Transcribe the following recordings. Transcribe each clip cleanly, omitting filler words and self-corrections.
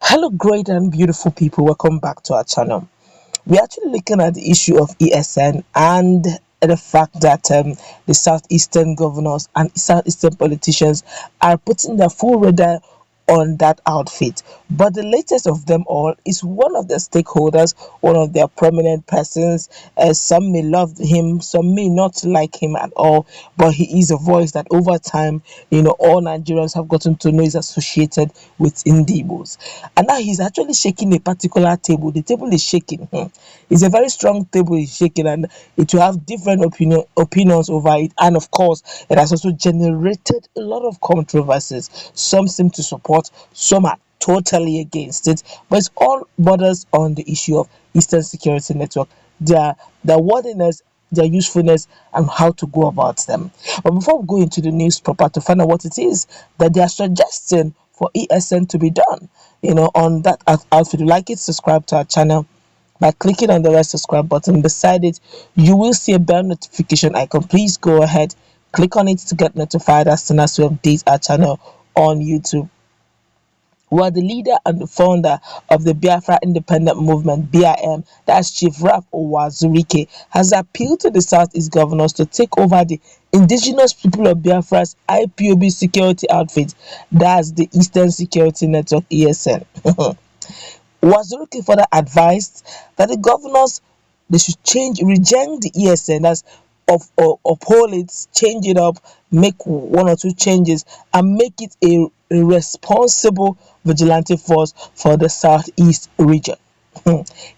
Hello, great and beautiful people. Welcome back to our channel. We're actually looking at the issue of ESN and the fact that the southeastern governors and southeastern politicians are putting their full radar on that outfit. But the latest of them all is one of the stakeholders, one of their prominent persons. Some may love him, some may not like him at all, but he is a voice that over time, all Nigerians have gotten to know is associated with Indibos. And now he's actually shaking a particular table. The table is shaking. It's a very strong table he's shaking, and it will have different opinions over it. And of course, it has also generated a lot of controversies. Some seem to support, some are totally against it, but it's all borders on the issue of Eastern Security Network, their worthiness, their usefulness, and how to go about them. But before we go into the news proper to find out what it is that they are suggesting for ESN to be done, on that outfit, if you like it, subscribe to our channel by clicking on the red subscribe button. Beside it, you will see a bell notification icon. Please go ahead, click on it to get notified as soon as we update our channel on YouTube. Well, the leader and the founder of the Biafra independent movement, BIM, that's Chief Raf Owazurike, has appealed to the Southeast governors to take over the indigenous people of Biafra's IPOB security outfit, that's the Eastern Security Network, ESN. Wazirike further advised that the governors they should reject the ESN, that's uphold it, change it up, make one or two changes, and make it a responsible vigilante force for the southeast region.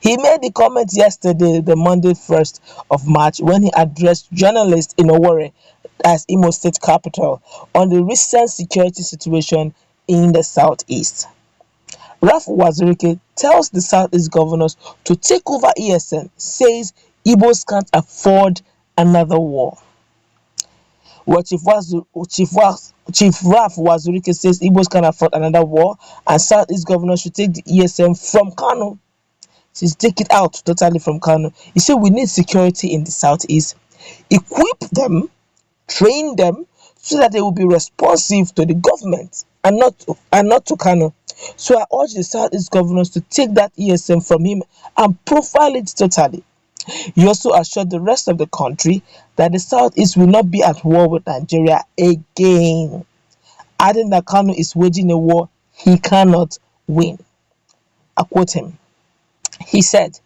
He made the comment yesterday, the Monday 1st of March, when he addressed journalists in Owerri, as Imo State capital, on the recent security situation in the southeast. Ralph Wazirike tells the Southeast governors to take over ESN, says Igbos can't afford another war. Well, Chief Ralph Wazirike says Igbos can't afford another war, and Southeast governors should take the ESN from Kanu. She's take it out totally from Kanu. He said we need security in the Southeast, equip them, train them, so that they will be responsive to the government and not to Kanu. So I urge the Southeast governors to take that ESM from him and profile it totally. He also assured the rest of the country that the Southeast will not be at war with Nigeria again, adding that Kanu is waging a war he cannot win. I quote him. He said,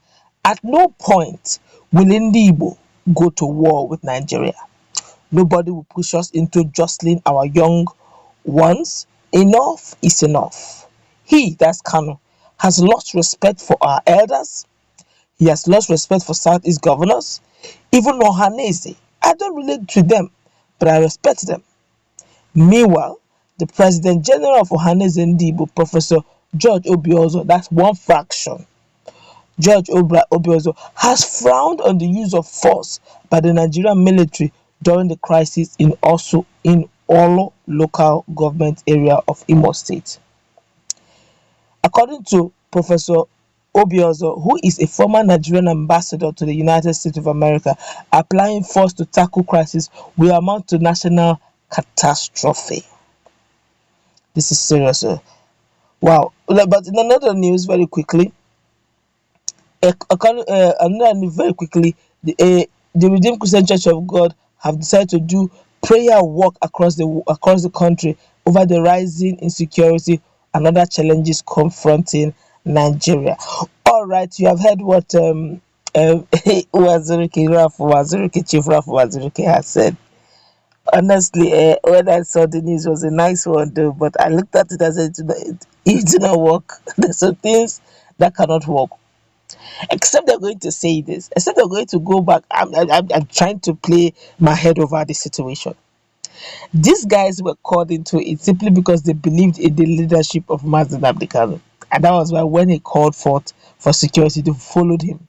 "At no point will Igbo go to war with Nigeria. Nobody will push us into jostling our young ones. Enough is enough." He, that's Kanu, has lost respect for our elders. He has lost respect for Southeast governors. Even Ohanese, I don't relate to them, but I respect them. Meanwhile, the President General of Ohanese Ndibo, Professor George Obiozo, that's one fraction, George Obiozo, has frowned on the use of force by the Nigerian military during the crisis in Olo local government area of Imo State. According to Professor Obiozo, who is a former Nigerian ambassador to the United States of America, applying force to tackle crisis will amount to national catastrophe. This is serious. Wow. But in another news, very quickly, another news very quickly, the Redeemed Christian Church of God have decided to do prayer work across the country over the rising insecurity and other challenges confronting Nigeria. All right, you have heard what Chief Raf Wazirike has said. Honestly, when I saw the news, it was a nice one, though, but I looked at it as it did not work. There's some things that cannot work. Except they're going to say this, except they're going to go back. I'm trying to play my head over the situation. These guys were called into it simply because they believed in the leadership of Nnamdi Kanu. And that was why when he called forth for security, they followed him.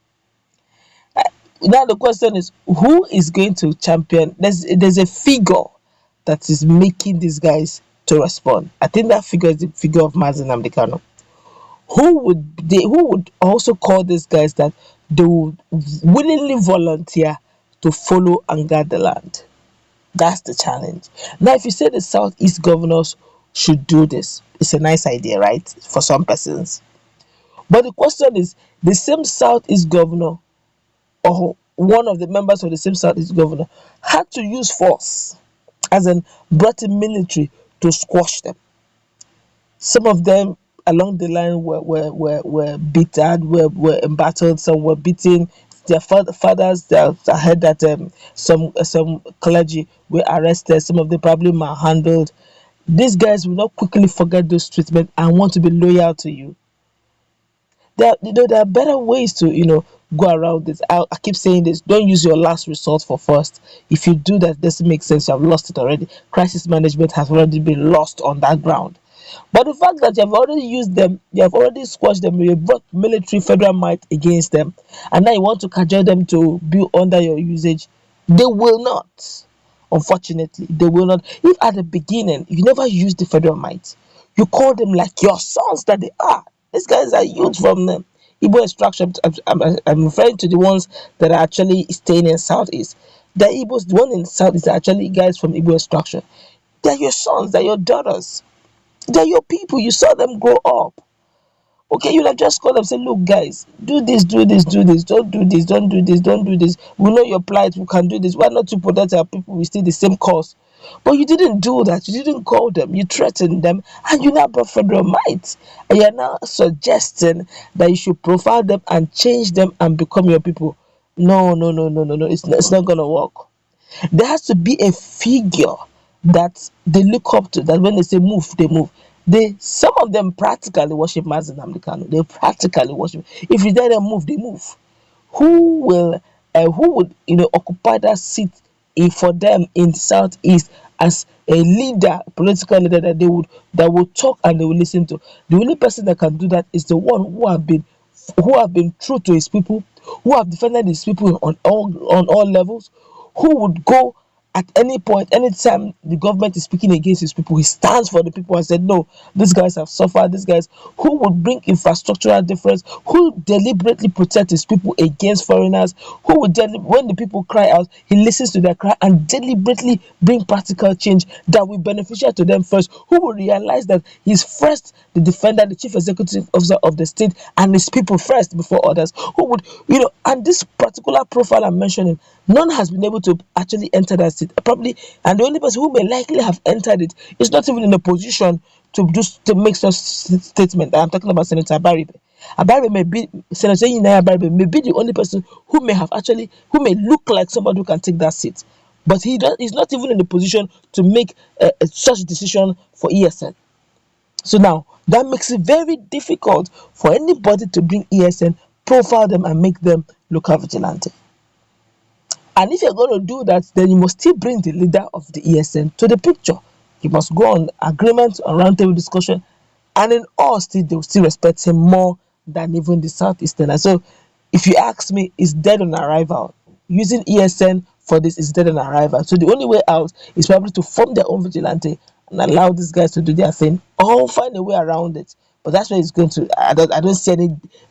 Now the question is, who is going to champion? There's a figure that is making these guys to respond. I think that figure is the figure of Nnamdi Kanu. Who would also call these guys that they would willingly volunteer to follow and guard the land? That's the challenge. Now, if you say the Southeast governors should do this. It's a nice idea, right? For some persons. But the question is, the same Southeast governor or one of the members of the same Southeast governor had to use force, as in brought in military to squash them. Some of them along the line were beaten, were embattled, some were beaten. Their fathers, I heard that some clergy were arrested, some of them probably manhandled. These guys will not quickly forget those treatment and want to be loyal to you. There are better ways to go around this. I keep saying this: don't use your last resort for first. If you do that, it doesn't make sense. You have lost it already. Crisis management has already been lost on that ground. But the fact that you have already used them, you have already squashed them, you brought military federal might against them, and now you want to cajole them to be under your usage, they will not. Unfortunately, they will not. If at the beginning you never used the federal might, you call them like your sons that they are. These guys are youth from them. Igbo extraction. I'm referring to the ones that are actually staying in Southeast. The Igbos, the one in Southeast are actually guys from Igbo extraction. They're your sons, they're your daughters. They're your people. You saw them grow up. Okay, you have just called them, say, look, guys, do this, do this, do this, don't do this, don't do this, don't do this. We know your plight, we can do this. Why not to protect our people? We still the same cause. But you didn't do that. You didn't call them. You threatened them, and you now brought federal might. And you're now suggesting that you should profile them and change them and become your people. No, no, no, no, no, no. It's not gonna work. There has to be a figure that they look up to, that when they say move, they move. Some of them practically worship Mazi Nnamdi Kanu. They practically worship. If you tell them move, they move. Who would occupy that seat for them in Southeast as a leader, political leader that would talk and they will listen to? The only person that can do that is the one who have been true to his people, who have defended his people on all levels, who would go at any point, anytime the government is speaking against his people, he stands for the people and said, no, these guys have suffered, these guys who would bring infrastructural difference, who deliberately protect his people against foreigners, who would when the people cry out, he listens to their cry and deliberately bring practical change that will beneficial to them first, who will realize that he's first the defender, the chief executive officer of the state, and his people first before others, who would, and this particular profile I'm mentioning, none has been able to actually enter that seat. Probably, and the only person who may likely have entered it is not even in a position to make such statement. I'm talking about Senator Abaribe. Abaribe may be Senator Yinaya Abaribe may be the only person who may look like somebody who can take that seat, but he's not even in the position to make such decision for ESN. So now that makes it very difficult for anybody to bring ESN, profile them, and make them local vigilante. And if you're going to do that, then you must still bring the leader of the ESN to the picture. You must go on agreement, on roundtable discussion, and in all, they will still respect him more than even the Southeastern. So, if you ask me, it's dead on arrival. Using ESN for this is dead on arrival. So the only way out is probably to form their own vigilante and allow these guys to do their thing, or find a way around it. But that's where it's going to. I don't see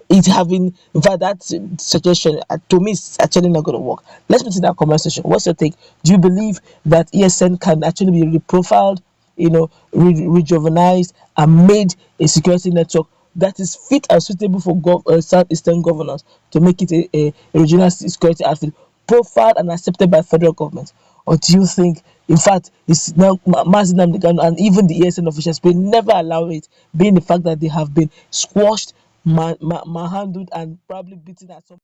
it having. In fact, that suggestion to me is actually not going to work. Let's put in that comment section. What's your take? Do you believe that ESN can actually be reprofiled, rejuvenized, and made a security network that is fit and suitable for southeastern governors to make it a regional security outfit, profiled and accepted by federal government? Or do you think, in fact, it's now Mazi Nnamdi Kanu and even the ESN officials will never allow it, being the fact that they have been squashed, manhandled, and probably beaten at some